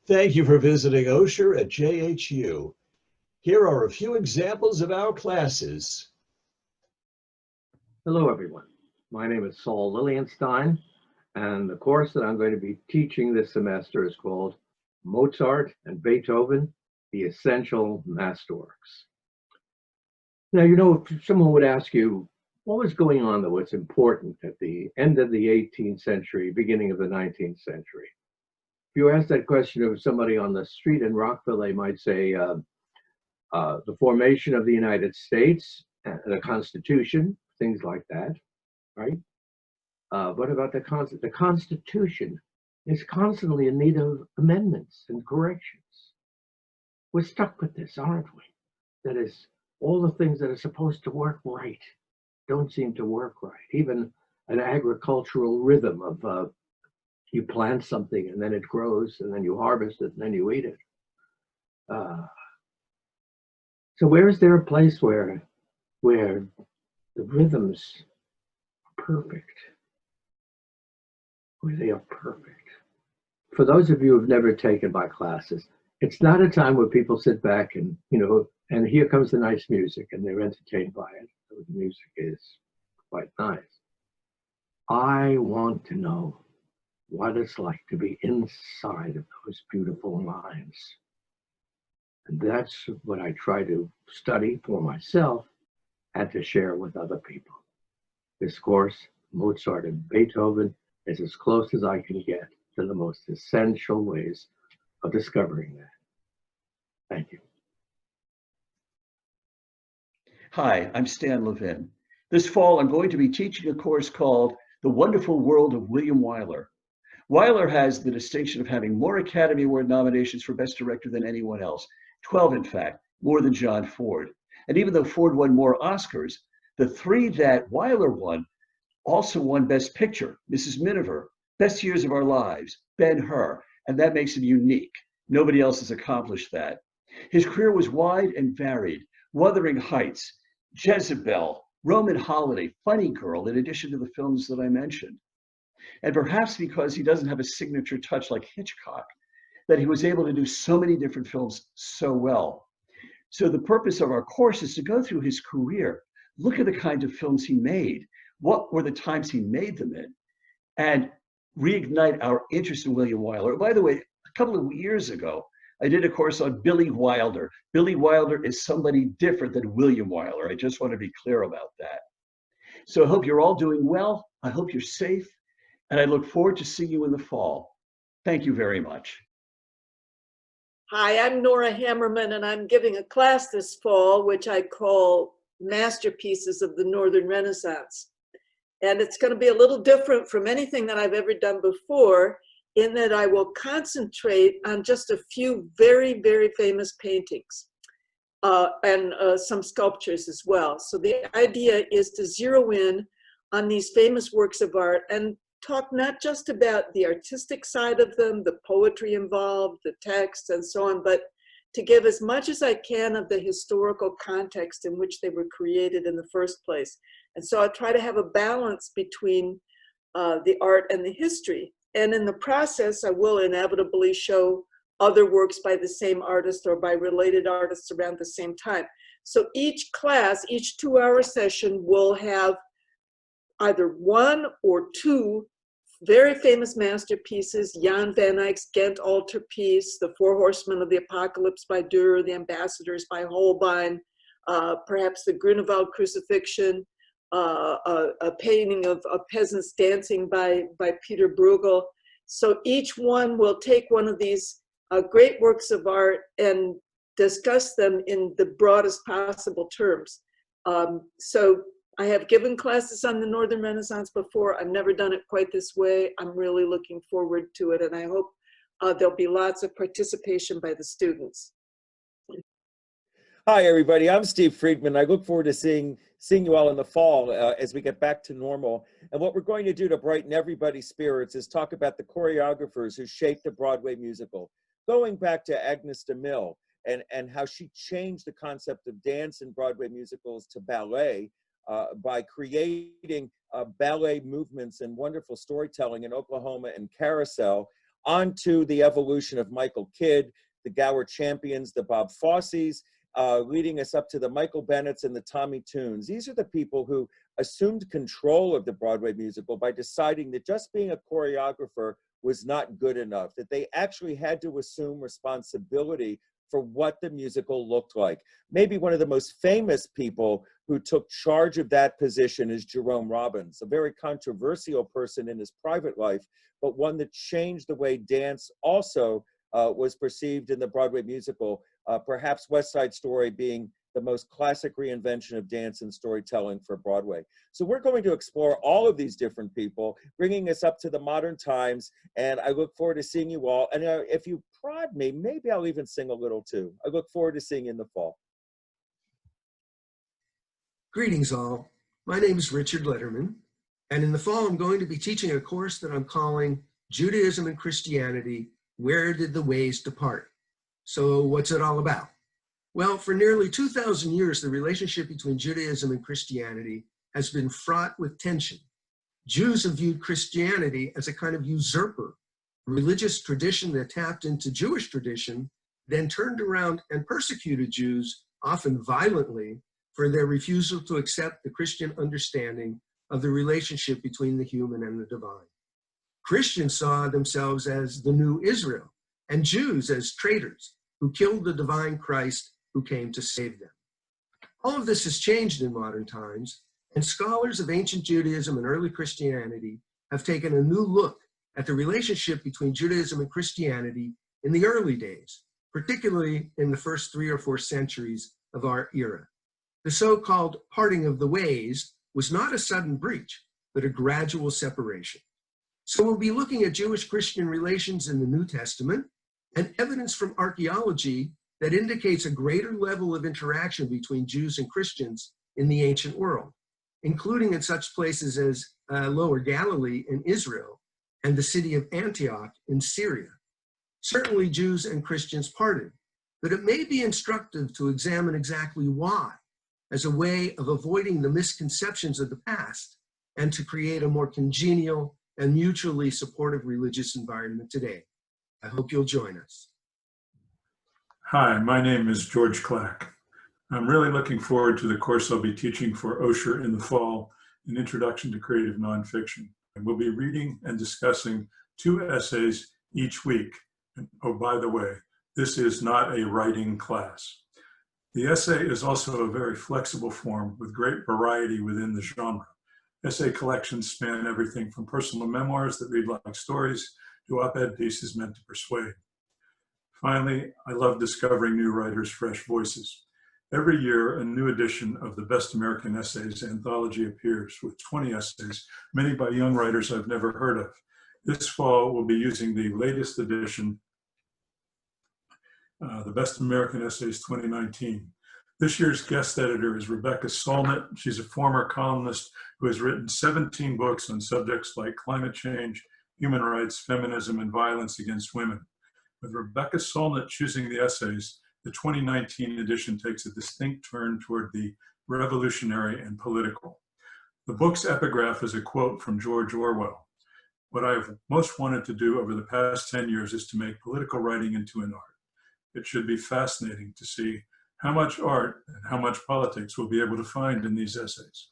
Thank you for visiting Osher at JHU. Here are a few examples of our classes. Hello, everyone. My name is Saul Lilienstein, and the course that I'm going to be teaching this semester is called Mozart and Beethoven, the Essential Masterworks. Now, if someone would ask you, what was going on that was important at the end of the 18th century, beginning of the 19th century? If you ask that question of somebody on the street in Rockville, they might say the formation of the United States, the Constitution, things like that, right? What about the Constitution is constantly in need of amendments and corrections. We're stuck with this, aren't we? That is, all the things that are supposed to work right don't seem to work right. Even an agricultural rhythm of you plant something and then it grows and then you harvest it and then you eat it. So where is there a place where the rhythms are perfect, where they are perfect? For those of you who've never taken my classes, it's not a time where people sit back and, and here comes the nice music and they're entertained by it. So the music is quite nice. I want to know what it's like to be inside of those beautiful lines. And that's what I try to study for myself and to share with other people. This course, Mozart and Beethoven, is as close as I can get to the most essential ways of discovering that. Thank you. Hi, I'm Stan Levin. This fall, I'm going to be teaching a course called The Wonderful World of William Wyler. Wyler has the distinction of having more Academy Award nominations for Best Director than anyone else. 12, in fact, more than John Ford. And even though Ford won more Oscars, the 3 that Wyler won also won Best Picture, Mrs. Miniver, Best Years of Our Lives, Ben-Hur, and that makes him unique. Nobody else has accomplished that. His career was wide and varied. Wuthering Heights, Jezebel, Roman Holiday, Funny Girl, in addition to the films that I mentioned. And perhaps because he doesn't have a signature touch like Hitchcock, that he was able to do so many different films so well. So the purpose of our course is to go through his career, look at the kind of films he made, what were the times he made them in, and reignite our interest in William Wyler. By the way, a couple of years ago, I did a course on Billy Wilder. Billy Wilder is somebody different than William Wyler. I just want to be clear about that. So I hope you're all doing well. I hope you're safe. And I look forward to seeing you in the fall. Thank you very much. Hi, I'm Nora Hamerman, and I'm giving a class this fall, which I call Masterpieces of the Northern Renaissance. And it's going to be a little different from anything that I've ever done before, in that I will concentrate on just a few very, very famous paintings and some sculptures as well. So the idea is to zero in on these famous works of art and talk not just about the artistic side of them, the poetry involved, the text, and so on, but to give as much as I can of the historical context in which they were created in the first place. And so I try to have a balance between the art and the history. And in the process, I will inevitably show other works by the same artist or by related artists around the same time. So each class, each 2-hour session will have either 1 or 2 very famous masterpieces: Jan van Eyck's Ghent Altarpiece, The Four Horsemen of the Apocalypse by Dürer, The Ambassadors by Holbein, perhaps the Grunewald Crucifixion, a painting of peasants dancing by Peter Bruegel. So each one will take one of these great works of art and discuss them in the broadest possible terms. So I have given classes on the Northern Renaissance before. I've never done it quite this way. I'm really looking forward to it, and I hope there'll be lots of participation by the students. Hi, everybody. I'm Steve Friedman. I look forward to seeing you all in the fall as we get back to normal. And what we're going to do to brighten everybody's spirits is talk about the choreographers who shaped the Broadway musical, going back to Agnes de Mille and how she changed the concept of dance in Broadway musicals to ballet by creating ballet movements and wonderful storytelling in Oklahoma and Carousel, on to the evolution of Michael Kidd, the Gower Champions, the Bob Fosse's, leading us up to the Michael Bennett's and the Tommy Tunes. These are the people who assumed control of the Broadway musical by deciding that just being a choreographer was not good enough, that they actually had to assume responsibility for what the musical looked like. Maybe one of the most famous people who took charge of that position is Jerome Robbins, a very controversial person in his private life, but one that changed the way dance also was perceived in the Broadway musical, perhaps West Side Story being the most classic reinvention of dance and storytelling for Broadway. So we're going to explore all of these different people, bringing us up to the modern times, and I look forward to seeing you all. And if you prod me, maybe I'll even sing a little too. I look forward to seeing you in the fall. Greetings all. My name is Richard Lederman, and in the fall I'm going to be teaching a course that I'm calling Judaism and Christianity, Where Did the Ways Depart? So what's it all about? Well, for nearly 2,000 years, the relationship between Judaism and Christianity has been fraught with tension. Jews have viewed Christianity as a kind of usurper, a religious tradition that tapped into Jewish tradition, then turned around and persecuted Jews, often violently, for their refusal to accept the Christian understanding of the relationship between the human and the divine. Christians saw themselves as the new Israel, and Jews as traitors who killed the divine Christ who came to save them. All of this has changed in modern times, and scholars of ancient Judaism and early Christianity have taken a new look at the relationship between Judaism and Christianity in the early days, particularly in the first 3 or 4 centuries of our era. The so-called parting of the ways was not a sudden breach, but a gradual separation. So we'll be looking at Jewish-Christian relations in the New Testament and evidence from archaeology that indicates a greater level of interaction between Jews and Christians in the ancient world, including in such places as Lower Galilee in Israel and the city of Antioch in Syria. Certainly Jews and Christians parted, but it may be instructive to examine exactly why, as a way of avoiding the misconceptions of the past and to create a more congenial and mutually supportive religious environment today. I hope you'll join us. Hi, my name is George Clack. I'm really looking forward to the course I'll be teaching for Osher in the fall, an introduction to creative nonfiction. And we'll be reading and discussing 2 essays each week. And oh, by the way, this is not a writing class. The essay is also a very flexible form with great variety within the genre. Essay collections span everything from personal memoirs that read like stories to op-ed pieces meant to persuade. Finally, I love discovering new writers' fresh voices. Every year, a new edition of the Best American Essays anthology appears with 20 essays, many by young writers I've never heard of. This fall, we'll be using the latest edition, the Best American Essays 2019. This year's guest editor is Rebecca Solnit. She's a former columnist who has written 17 books on subjects like climate change, human rights, feminism, and violence against women. With Rebecca Solnit choosing the essays, the 2019 edition takes a distinct turn toward the revolutionary and political. The book's epigraph is a quote from George Orwell. What I've most wanted to do over the past 10 years is to make political writing into an art. It should be fascinating to see how much art and how much politics we'll be able to find in these essays.